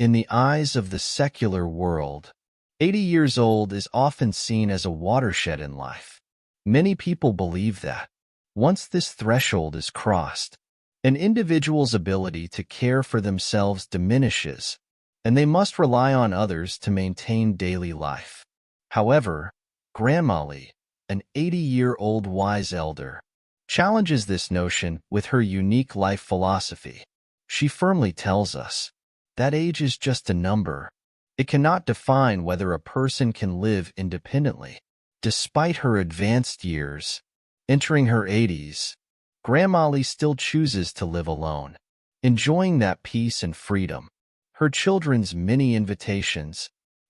In the eyes of the secular world, 80 years old is often seen as a watershed in life. Many people believe that once this threshold is crossed, an individual's ability to care for themselves diminishes, and they must rely on others to maintain daily life. However, Grandma Lee, an 80-year-old wise elder, challenges this notion with her unique life philosophy. She firmly tells us that age is just a number. It cannot define whether a person can live independently. Despite her advanced years, entering her 80s, Grandma Lee still chooses to live alone, enjoying that peace and freedom. Her children's many invitations,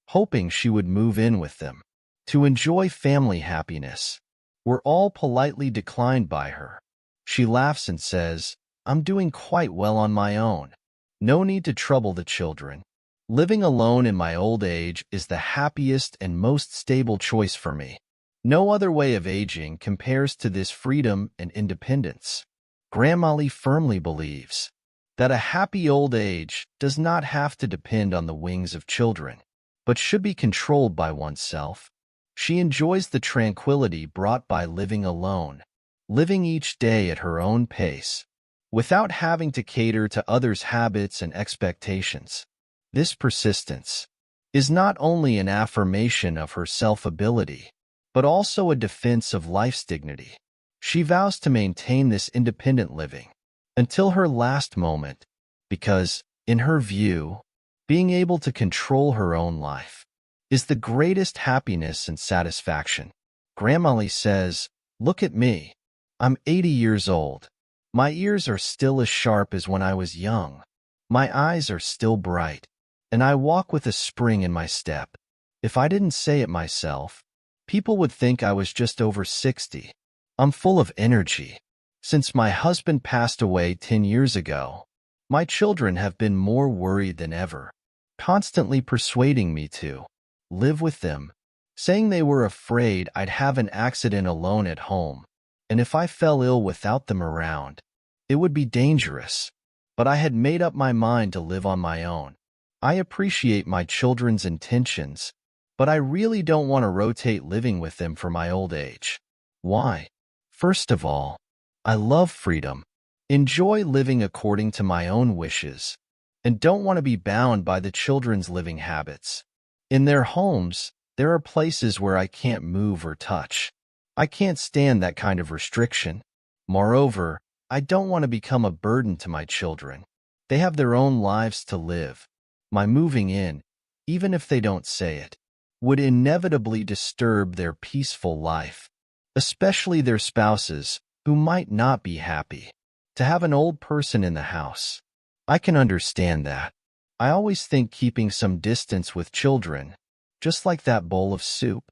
hoping she would move in with them to enjoy family happiness, were all politely declined by her. She laughs and says, "I'm doing quite well on my own. No need to trouble the children. Living alone in my old age is the happiest and most stable choice for me. No other way of aging compares to this freedom and independence." Grandma Lee firmly believes that a happy old age does not have to depend on the wings of children, but should be controlled by oneself. She enjoys the tranquility brought by living alone, living each day at her own pace, without having to cater to others' habits and expectations. This persistence is not only an affirmation of her self-ability, but also a defense of life's dignity. She vows to maintain this independent living until her last moment, because, in her view, being able to control her own life is the greatest happiness and satisfaction. Grandma Lee says, "Look at me. I'm 80 years old. My ears are still as sharp as when I was young. My eyes are still bright, and I walk with a spring in my step. If I didn't say it myself, people would think I was just over 60. I'm full of energy. Since my husband passed away 10 years ago, my children have been more worried than ever, constantly persuading me to live with them, saying they were afraid I'd have an accident alone at home, and if I fell ill without them around, it would be dangerous. But I had made up my mind to live on my own. I appreciate my children's intentions, but I really don't want to rotate living with them for my old age. Why? First of all, I love freedom, enjoy living according to my own wishes, and don't want to be bound by the children's living habits. In their homes, there are places where I can't move or touch. I can't stand that kind of restriction. Moreover, I don't want to become a burden to my children. They have their own lives to live. My moving in, even if they don't say it, would inevitably disturb their peaceful life, especially their spouses, who might not be happy to have an old person in the house. I can understand that. I always think keeping some distance with children, just like that bowl of soup.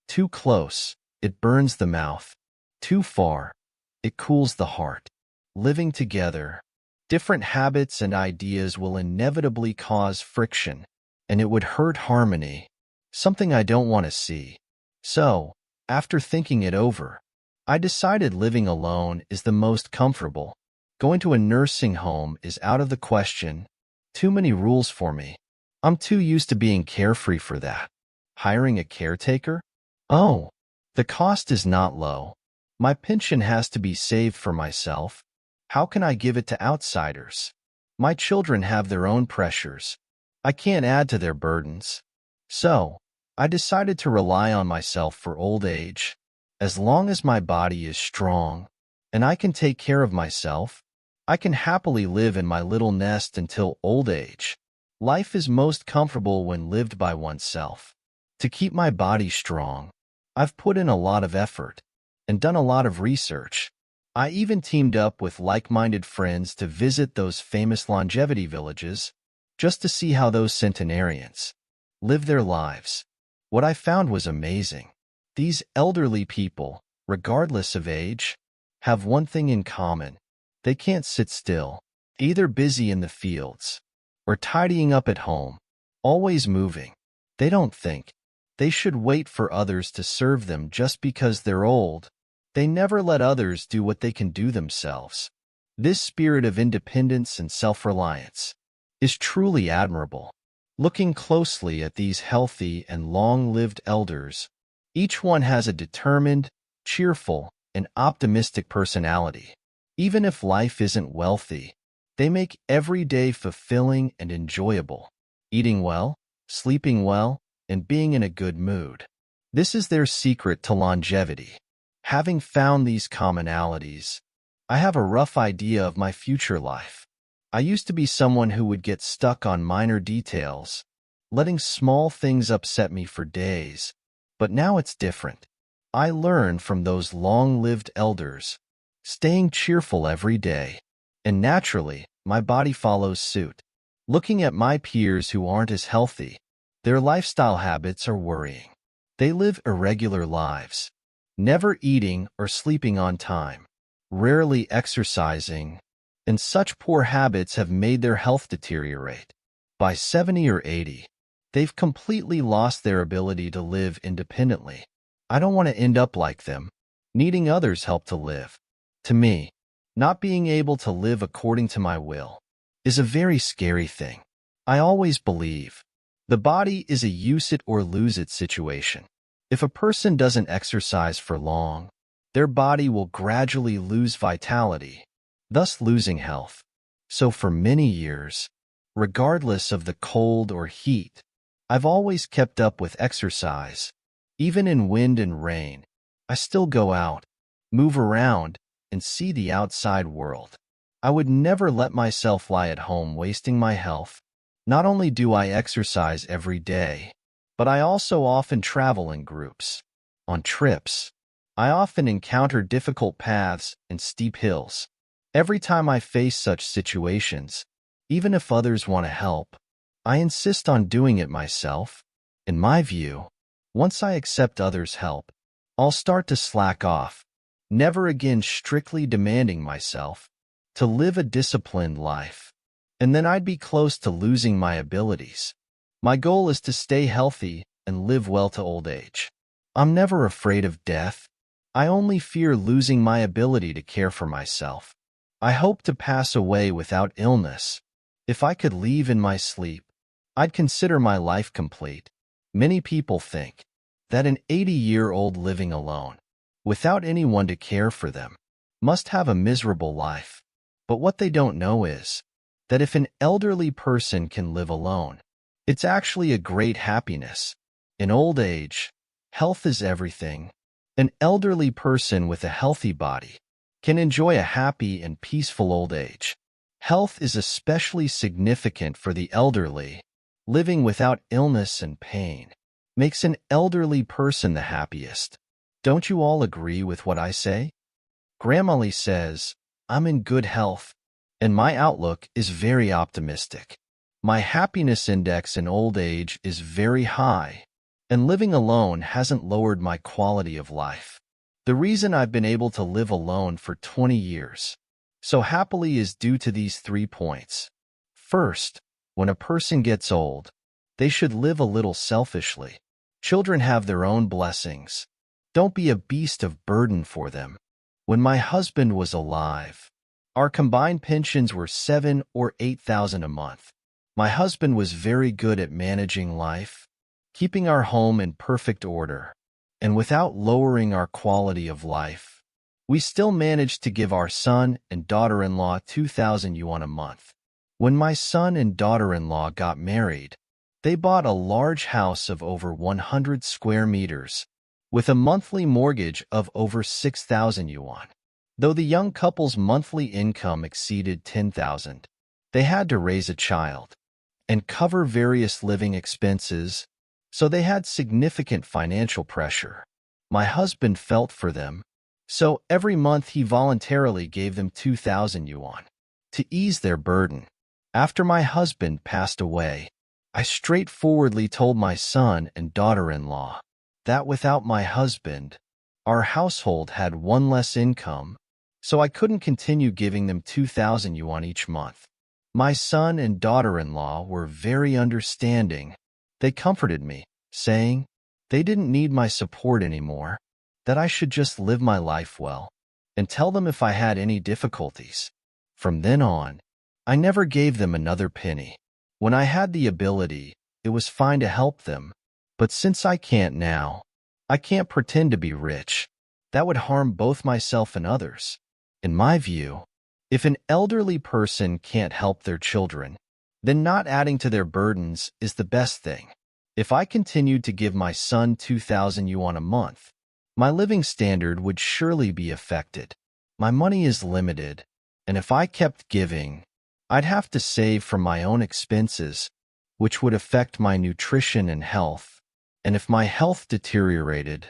Too close, it burns the mouth. Too far, it cools the heart. Living together, different habits and ideas will inevitably cause friction, and it would hurt harmony, something I don't want to see. So, after thinking it over, I decided living alone is the most comfortable. Going to a nursing home is out of the question. Too many rules for me. I'm too used to being carefree for that. Hiring a caretaker? Oh, the cost is not low. My pension has to be saved for myself. How can I give it to outsiders? My children have their own pressures. I can't add to their burdens. So, I decided to rely on myself for old age. As long as my body is strong and I can take care of myself, I can happily live in my little nest until old age. Life is most comfortable when lived by oneself. To keep my body strong, I've put in a lot of effort and done a lot of research. I even teamed up with like-minded friends to visit those famous longevity villages just to see how those centenarians live their lives. What I found was amazing. These elderly people, regardless of age, have one thing in common. They can't sit still, either busy in the fields or tidying up at home, always moving. They don't think. They should wait for others to serve them just because they're old. They never let others do what they can do themselves. This spirit of independence and self-reliance is truly admirable. Looking closely at these healthy and long-lived elders, each one has a determined, cheerful, and optimistic personality. Even if life isn't wealthy, they make every day fulfilling and enjoyable, eating well, sleeping well, and being in a good mood. This is their secret to longevity. Having found these commonalities, I have a rough idea of my future life. I used to be someone who would get stuck on minor details, letting small things upset me for days, but now it's different. I learn from those long-lived elders, staying cheerful every day, and naturally, my body follows suit. Looking at my peers who aren't as healthy, their lifestyle habits are worrying. They live irregular lives, never eating or sleeping on time, rarely exercising, and such poor habits have made their health deteriorate. By 70 or 80, they've completely lost their ability to live independently. I don't want to end up like them, needing others' help to live. To me, not being able to live according to my will is a very scary thing. I always believe the body is a use it or lose it situation. If a person doesn't exercise for long, their body will gradually lose vitality, thus losing health. So for many years, regardless of the cold or heat, I've always kept up with exercise. Even in wind and rain, I still go out, move around, and see the outside world. I would never let myself lie at home wasting my health. Not only do I exercise every day, but I also often travel in groups. On trips, I often encounter difficult paths and steep hills. Every time I face such situations, even if others want to help, I insist on doing it myself. In my view, once I accept others' help, I'll start to slack off, never again strictly demanding myself to live a disciplined life, and then I'd be close to losing my abilities. My goal is to stay healthy and live well to old age. I'm never afraid of death. I only fear losing my ability to care for myself. I hope to pass away without illness. If I could leave in my sleep, I'd consider my life complete. Many people think that an 80-year-old living alone, without anyone to care for them, must have a miserable life. But what they don't know is that if an elderly person can live alone, it's actually a great happiness. In old age, health is everything. An elderly person with a healthy body can enjoy a happy and peaceful old age. Health is especially significant for the elderly. Living without illness and pain makes an elderly person the happiest. Don't you all agree with what I say? Grandma says, I'm in good health, and my outlook is very optimistic. My happiness index in old age is very high, and living alone hasn't lowered my quality of life. The reason I've been able to live alone for 20 years so happily is due to these 3 points. First, when a person gets old, they should live a little selfishly. Children have their own blessings. Don't be a beast of burden for them. When my husband was alive, our combined pensions were $7,000 or $8,000 a month. My husband was very good at managing life, keeping our home in perfect order, and without lowering our quality of life. We still managed to give our son and daughter-in-law 2,000 yuan a month. When my son and daughter-in-law got married, they bought a large house of over 100 square meters, with a monthly mortgage of over 6,000 yuan. Though the young couple's monthly income exceeded 10,000, they had to raise a child and cover various living expenses, so they had significant financial pressure. My husband felt for them, so every month he voluntarily gave them 2,000 yuan to ease their burden. After my husband passed away, I straightforwardly told my son and daughter-in-law that without my husband, our household had one less income, so I couldn't continue giving them 2,000 yuan each month. My son and daughter-in-law were very understanding. They comforted me, saying they didn't need my support anymore, that I should just live my life well, and tell them if I had any difficulties. From then on, I never gave them another penny. When I had the ability, it was fine to help them. But since I can't now, I can't pretend to be rich. That would harm both myself and others. In my view, if an elderly person can't help their children, then not adding to their burdens is the best thing. If I continued to give my son 2,000 yuan a month, my living standard would surely be affected. My money is limited, and if I kept giving, I'd have to save from my own expenses, which would affect my nutrition and health. And if my health deteriorated,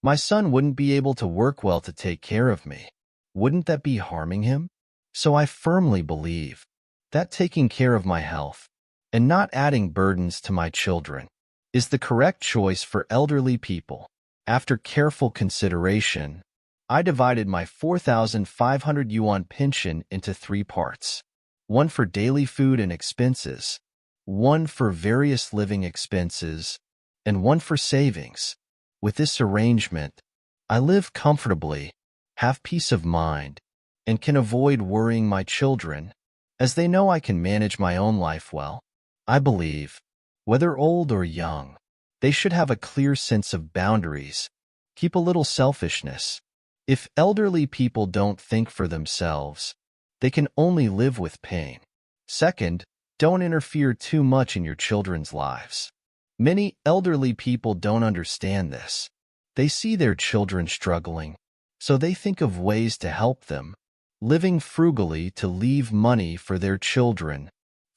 my son wouldn't be able to work well to take care of me. Wouldn't that be harming him? So I firmly believe that taking care of my health and not adding burdens to my children is the correct choice for elderly people. After careful consideration, I divided my 4,500 yuan pension into 3 parts. One for daily food and expenses, one for various living expenses, and one for savings. With this arrangement, I live comfortably, have peace of mind, and can avoid worrying my children, as they know I can manage my own life well. I believe, whether old or young, they should have a clear sense of boundaries, keep a little selfishness. If elderly people don't think for themselves, they can only live with pain. Second, don't interfere too much in your children's lives. Many elderly people don't understand this. They see their children struggling, so they think of ways to help them, living frugally to leave money for their children,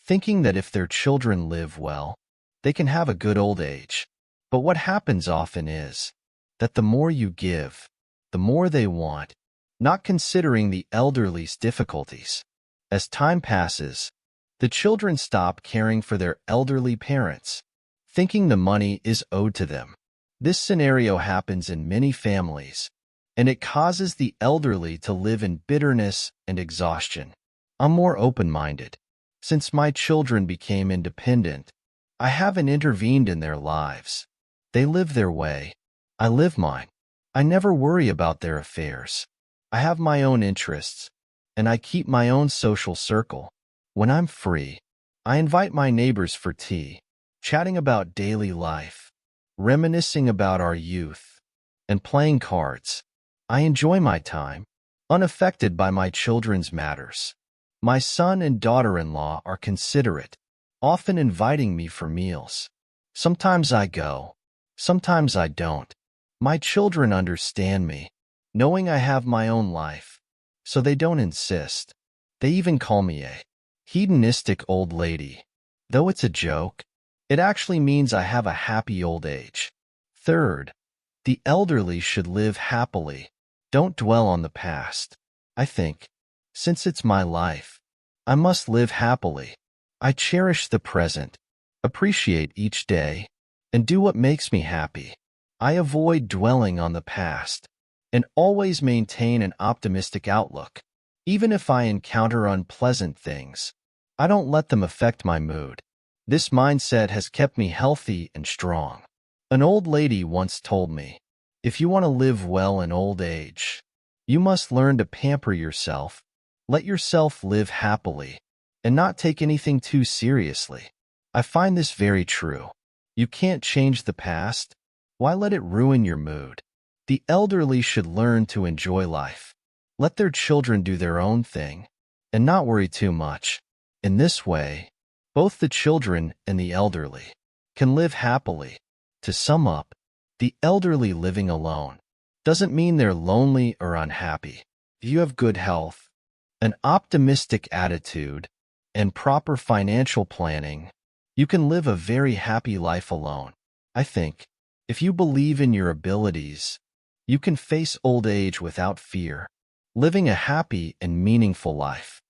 thinking that if their children live well, they can have a good old age. But what happens often is that the more you give, the more they want, not considering the elderly's difficulties. As time passes, the children stop caring for their elderly parents, thinking the money is owed to them. This scenario happens in many families, and it causes the elderly to live in bitterness and exhaustion. I'm more open-minded. Since my children became independent, I haven't intervened in their lives. They live their way. I live mine. I never worry about their affairs. I have my own interests, and I keep my own social circle. When I'm free, I invite my neighbors for tea, chatting about daily life, reminiscing about our youth, and playing cards. I enjoy my time, unaffected by my children's matters. My son and daughter-in-law are considerate, often inviting me for meals. Sometimes I go, sometimes I don't. My children understand me, knowing I have my own life, so they don't insist. They even call me a hedonistic old lady. Though it's a joke, it actually means I have a happy old age. Third, the elderly should live happily. Don't dwell on the past. I think, since it's my life, I must live happily. I cherish the present, appreciate each day, and do what makes me happy. I avoid dwelling on the past and always maintain an optimistic outlook. Even if I encounter unpleasant things, I don't let them affect my mood. This mindset has kept me healthy and strong. An old lady once told me, if you want to live well in old age, you must learn to pamper yourself, let yourself live happily, and not take anything too seriously. I find this very true. You can't change the past. Why let it ruin your mood? The elderly should learn to enjoy life. Let their children do their own thing, and not worry too much. In this way, both the children and the elderly can live happily. To sum up, the elderly living alone doesn't mean they're lonely or unhappy. If you have good health, an optimistic attitude, and proper financial planning, you can live a very happy life alone. I think, if you believe in your abilities, you can face old age without fear, living a happy and meaningful life.